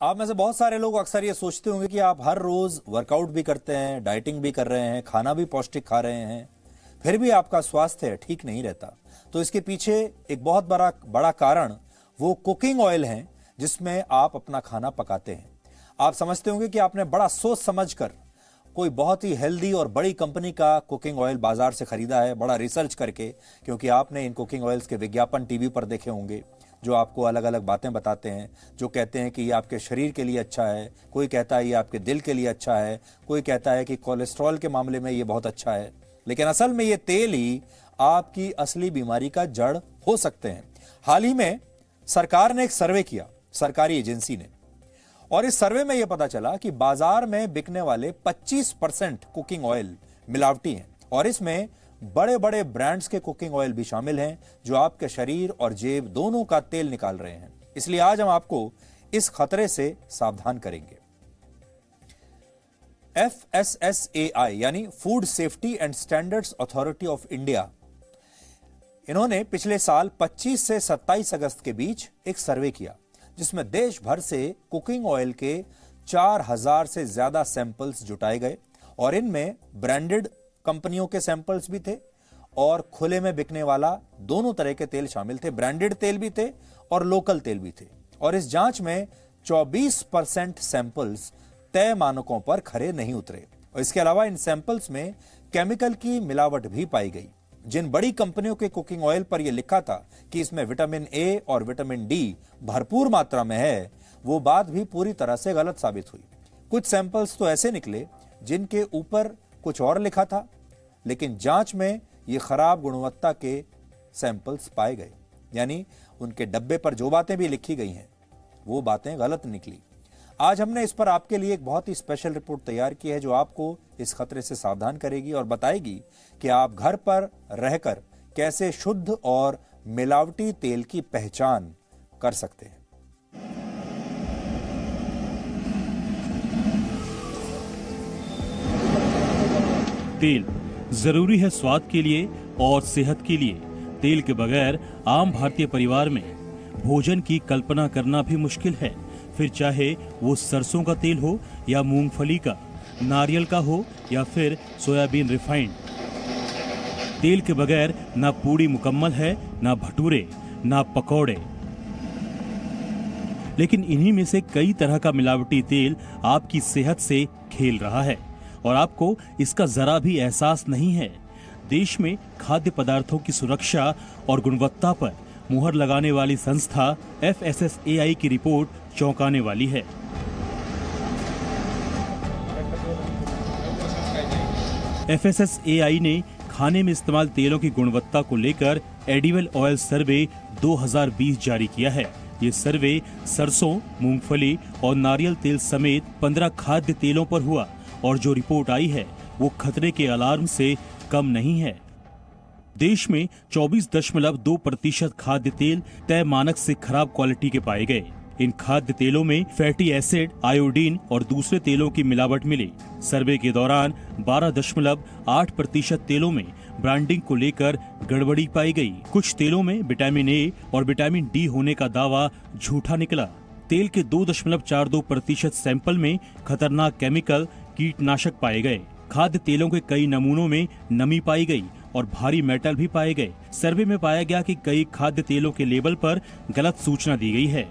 आप में से बहुत सारे लोग अक्सर ये सोचते होंगे कि आप हर रोज वर्कआउट भी करते हैं, डाइटिंग भी कर रहे हैं, खाना भी पौष्टिक खा रहे हैं, फिर भी आपका स्वास्थ्य ठीक नहीं रहता। तो इसके पीछे एक बहुत बड़ा कारण वो कुकिंग ऑयल है जिसमें आप अपना खाना पकाते हैं। आप समझते होंगे कि आपने बड़ा सोच समझकर कोई बहुत ही हेल्दी और बड़ी कंपनी का कुकिंग ऑयल बाजार से खरीदा है, बड़ा रिसर्च करके, क्योंकि आपने इन कुकिंग ऑयल्स के विज्ञापन टीवी पर देखे होंगे जो आपको अलग अलग बातें बताते हैं, जो कहते हैं कि ये आपके शरीर के लिए अच्छा है, कोई कहता है ये आपके दिल के लिए अच्छा है, कोई कहता है कि कोलेस्ट्रॉल के मामले में ये बहुत अच्छा है। लेकिन असल में ये तेल ही आपकी असली बीमारी का जड़ हो सकते हैं। हाल ही में सरकार ने एक सर्वे किया, सरकारी एजेंसी ने, और इस सर्वे में यह पता चला कि बाजार में बिकने वाले 25% कुकिंग ऑयल मिलावटी हैं और इसमें बड़े बड़े ब्रांड्स के कुकिंग ऑयल भी शामिल हैं जो आपके शरीर और जेब दोनों का तेल निकाल रहे हैं। इसलिए आज हम आपको इस खतरे से सावधान करेंगे। FSSAI यानी food safety and standards authority of India, इन्होंने पिछले साल 25 से 27 अगस्त के बीच एक सर्वे किया जिसमें देश भर से कुकिंग ऑयल के 4000 से ज्यादा सैंपल्स जुटाए गए और इनमें ब्रांडेड कंपनियों के सैंपल्स भी थे और खुले में बिकने वाला दोनों तरह के तेल शामिल थे। ब्रांडेड तेल भी थे और लोकल तेल भी थे। और इस जांच में 24% सैंपल्स तय मानकों पर खरे नहीं उतरे और इसके अलावा इन सैंपल्स में केमिकल की मिलावट भी पाई गई। जिन बड़ी कंपनियों के कुकिंग ऑयल पर यह लिखा था कि इसमें विटामिन ए और विटामिन डी भरपूर मात्रा में है, वो बात भी पूरी तरह से गलत साबित हुई। कुछ सैंपल्स तो ऐसे निकले जिनके ऊपर कुछ और लिखा था, लेकिन जांच में ये खराब गुणवत्ता के सैंपल्स पाए गए, यानी उनके डब्बे पर जो बातें भी लिखी गई हैं वो बातें गलत निकली। आज हमने इस पर आपके लिए एक बहुत ही स्पेशल रिपोर्ट तैयार की है जो आपको इस खतरे से सावधान करेगी और बताएगी कि आप घर पर रहकर कैसे शुद्ध और मिलावटी तेल की पहचान कर सकते हैं। तेल जरूरी है स्वाद के लिए और सेहत के लिए। तेल के बगैर आम भारतीय परिवार में भोजन की कल्पना करना भी मुश्किल है, फिर चाहे वो सरसों का तेल हो या मूंगफली का, नारियल का हो या फिर सोयाबीन रिफाइंड। तेल के बगैर ना पूड़ी मुकम्मल है, ना भटूरे, ना पकौड़े। लेकिन इन्हीं में से कई तरह का मिलावटी तेल आपकी सेहत से खेल रहा है और आपको इसका जरा भी एहसास नहीं है। देश में खाद्य पदार्थों की सुरक्षा और गुणवत्ता पर मुहर लगाने वाली संस्था FSSAI की रिपोर्ट चौंकाने वाली है। FSSAI ने खाने में इस्तेमाल तेलों की गुणवत्ता को लेकर एडिबल ऑयल सर्वे 2020 जारी किया है। ये सर्वे सरसों, मूंगफली और नारियल तेल समेत 15 खाद्य तेलों पर हुआ और जो रिपोर्ट आई है वो खतरे के अलार्म से कम नहीं है। देश में 24.2% खाद्य तेल तय मानक से खराब क्वालिटी के पाए गए। इन खाद्य तेलों में फैटी एसिड, आयोडीन और दूसरे तेलों की मिलावट मिली। सर्वे के दौरान 12.8% तेलों में ब्रांडिंग को लेकर गड़बड़ी पाई गई। कुछ तेलों में विटामिन ए और विटामिन डी होने का दावा झूठा निकला। तेल के 2.42% सैंपल में खतरनाक केमिकल, कीटनाशक पाए गए। खाद्य तेलों के कई नमूनों में नमी पाई गई और भारी मेटल भी पाए गए। सर्वे में पाया गया कि कई खाद्य तेलों के लेबल पर गलत सूचना दी गई है।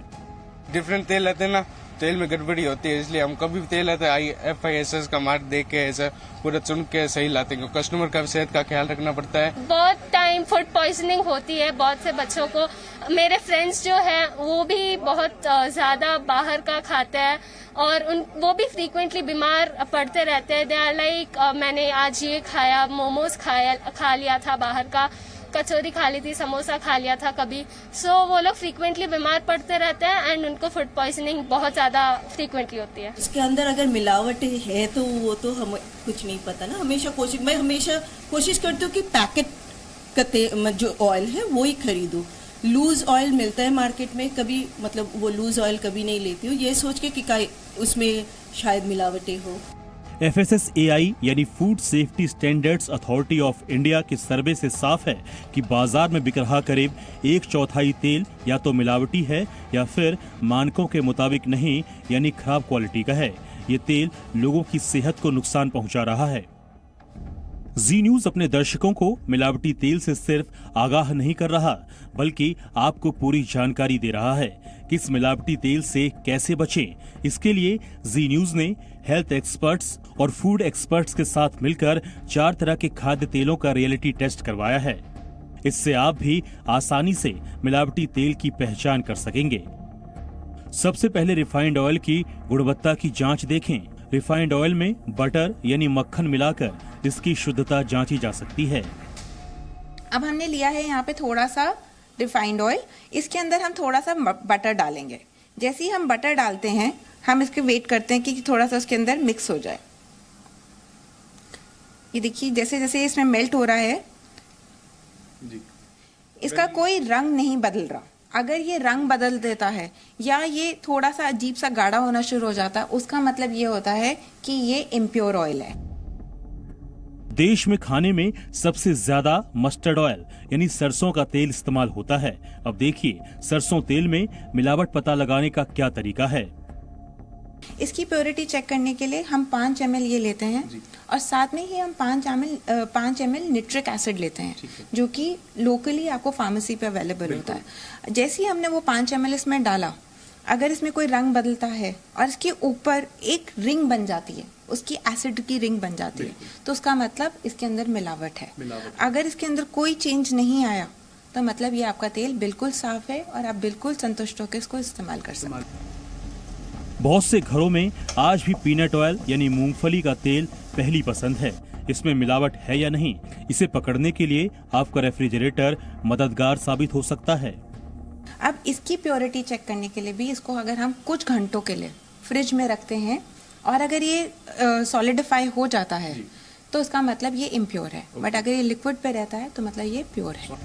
डिफरेंट तेल आते हैं ना, तेल में गड़बड़ी होती है, इसलिए हम कभी भी तेल आते हैं FISS का मार्क देख के ऐसा पूरा चुन के सही लाते हैं। कस्टमर का सेहत का ख्याल रखना पड़ता है। बहुत टाइम फूड पॉइजनिंग होती है बहुत से बच्चों को। मेरे फ्रेंड्स जो है वो भी बहुत ज्यादा बाहर का खाते हैं और वो भी फ्रीक्वेंटली बीमार पड़ते रहते हैं। दे आर लाइक मैंने आज ये खाया, मोमोज खा लिया था बाहर का, कचौरी खा ली थी, समोसा खा लिया था कभी। सो वो लोग फ्रीक्वेंटली बीमार पड़ते रहते हैं एंड उनको फूड पॉइजनिंग बहुत ज्यादा फ्रीक्वेंटली होती है। इसके अंदर अगर मिलावट है तो वो तो हमें कुछ नहीं पता ना। मैं हमेशा कोशिश करती हूँ कि पैकेट का जो ऑयल है वो ही खरीदूं। लूज ऑयल मिलता है मार्केट में, कभी वो लूज ऑयल कभी नहीं लेती हूँ, ये सोच के कि उसमें शायद मिलावटें हो। FSSAI यानी food safety standards authority of India के सर्वे से साफ है कि बाजार में बिक रहा करीब 1/4 तेल या तो मिलावटी है या फिर मानकों के मुताबिक नहीं, यानी खराब क्वालिटी का है। ये तेल लोगों की सेहत को नुकसान पहुंचा रहा है। जी न्यूज अपने दर्शकों को मिलावटी तेल से सिर्फ आगाह नहीं कर रहा, बल्कि आपको पूरी जानकारी दे रहा है कि इस मिलावटी तेल से कैसे बचें। इसके लिए जी न्यूज ने हेल्थ एक्सपर्ट्स और फूड एक्सपर्ट्स के साथ मिलकर 4 तरह के खाद्य तेलों का रियलिटी टेस्ट करवाया है। इससे आप भी आसानी से मिलावटी तेल की पहचान कर सकेंगे। सबसे पहले रिफाइंड ऑयल की गुणवत्ता की जांच देखें। रिफाइंड ऑयल में बटर यानी मक्खन मिलाकर इसकी शुद्धता जांची जा सकती है। अब हमने लिया है यहाँ पे थोड़ा सा रिफाइंड ऑयल, इसके अंदर हम थोड़ा सा बटर डालेंगे। जैसे ही हम बटर डालते हैं, हम इसके वेट करते हैं कि थोड़ा सा उसके अंदर मिक्स हो जाए। ये देखिए जैसे जैसे इसमें मेल्ट हो रहा है जी, इसका कोई रंग नहीं बदल रहा। अगर ये रंग बदल देता है या ये थोड़ा सा अजीब सा गाढ़ा होना शुरू हो जाता है, उसका मतलब ये होता है कि ये इम्प्योर ऑयल है। देश में खाने में सबसे ज्यादा मस्टर्ड ऑयल यानी सरसों का तेल इस्तेमाल होता है। अब देखिए सरसों तेल में मिलावट पता लगाने का क्या तरीका है। इसकी प्योरिटी चेक करने के लिए हम 5 ml ये लेते हैं और साथ में ही हम 5 ml निट्रिक एसिड लेते हैं, जो कि लोकली आपको फार्मेसी पे अवेलेबल होता है। जैसे ही हमने वो 5 ml इसमें डाला, अगर इसमें कोई रंग बदलता है और इसके ऊपर एक रिंग बन जाती है, उसकी एसिड की रिंग बन जाती है, तो उसका मतलब इसके अंदर मिलावट है। अगर इसके अंदर कोई चेंज नहीं आया तो मतलब ये आपका तेल बिल्कुल साफ है और आप बिल्कुल संतुष्ट होकर इसको इस्तेमाल कर सकते हैं। बहुत से घरों में आज भी पीनट ऑयल यानी मूंगफली का तेल पहली पसंद है। इसमें मिलावट है या नहीं, इसे पकड़ने के लिए आपका रेफ्रिजरेटर मददगार साबित हो सकता है। अब इसकी प्योरिटी चेक करने के लिए भी इसको अगर हम कुछ घंटों के लिए फ्रिज में रखते हैं और अगर ये सॉलिडिफाई हो जाता है तो उसका मतलब ये इम्प्योर है, बट अगर ये लिक्विड पे रहता है तो मतलब ये प्योर है।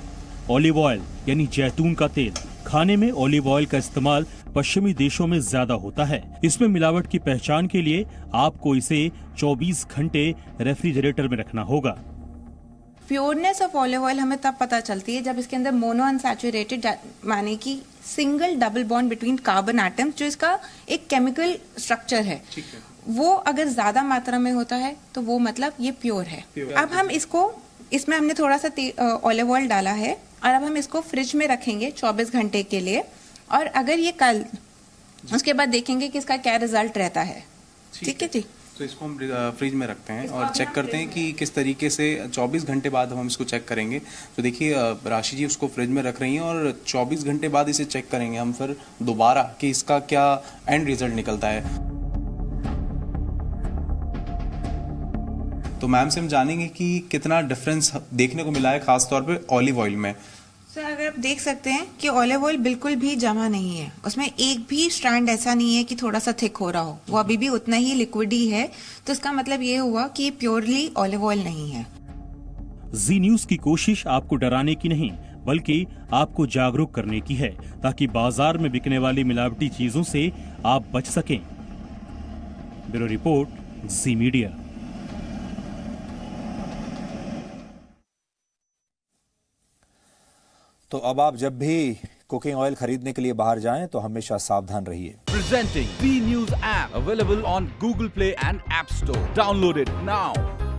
ऑलिव ऑयल यानी जैतून का तेल। खाने में ऑलिव ऑयल का इस्तेमाल पश्चिमी देशों में ज्यादा होता है। इसमें मिलावट की पहचान के लिए आपको इसे 24 घंटे रेफ्रिजरेटर में रखना होगा। प्योरनेस ऑफ ऑलिव ऑयल हमें तब पता चलती है जब इसके अंदर मोनो अनसैचुरेटेड माने कि single double bond between carbon atoms, जो इसका एक केमिकल स्ट्रक्चर है, वो अगर ज्यादा मात्रा में होता है तो वो मतलब ये प्योर है। अब हम इसमें हमने थोड़ा सा ऑलिव ऑयल डाला है और अब हम इसको फ्रिज में रखेंगे 24 घंटे के लिए, और अगर ये कल उसके बाद देखेंगे कि इसका क्या रिजल्ट रहता है। ठीक है जी। तो इसको हम फ्रिज में रखते हैं और चेक करते हैं कि किस तरीके से 24 घंटे बाद हम इसको चेक करेंगे। तो देखिए राशि जी उसको फ्रिज में रख रही हैं और 24 घंटे बाद इसे चेक करेंगे हम फिर दोबारा कि इसका क्या एंड रिजल्ट निकलता है। तो मैम से हम जानेंगे कि कितना डिफरेंस देखने को मिला है खासतौर पे ऑलिव ऑयल में। सर अगर आप देख सकते हैं कि ऑलिव ऑयल बिल्कुल भी जमा नहीं है, उसमें एक भी स्ट्रैंड ऐसा नहीं है कि थोड़ा सा थिक हो रहा हो, वो अभी भी उतना ही लिक्विड ही है। तो इसका मतलब ये हुआ कि ये प्योरली ऑलिव ऑयल नहीं है। जी न्यूज की कोशिश आपको डराने की नहीं, बल्कि आपको जागरूक करने की है, ताकि बाजार में बिकने वाली मिलावटी चीजों से आप बच सकें। ब्यूरो रिपोर्ट, जी मीडिया। तो अब आप जब भी कुकिंग ऑयल खरीदने के लिए बाहर जाएं तो हमेशा सावधान रहिए। Presenting B News app available on Google Play and App Store. Download it now.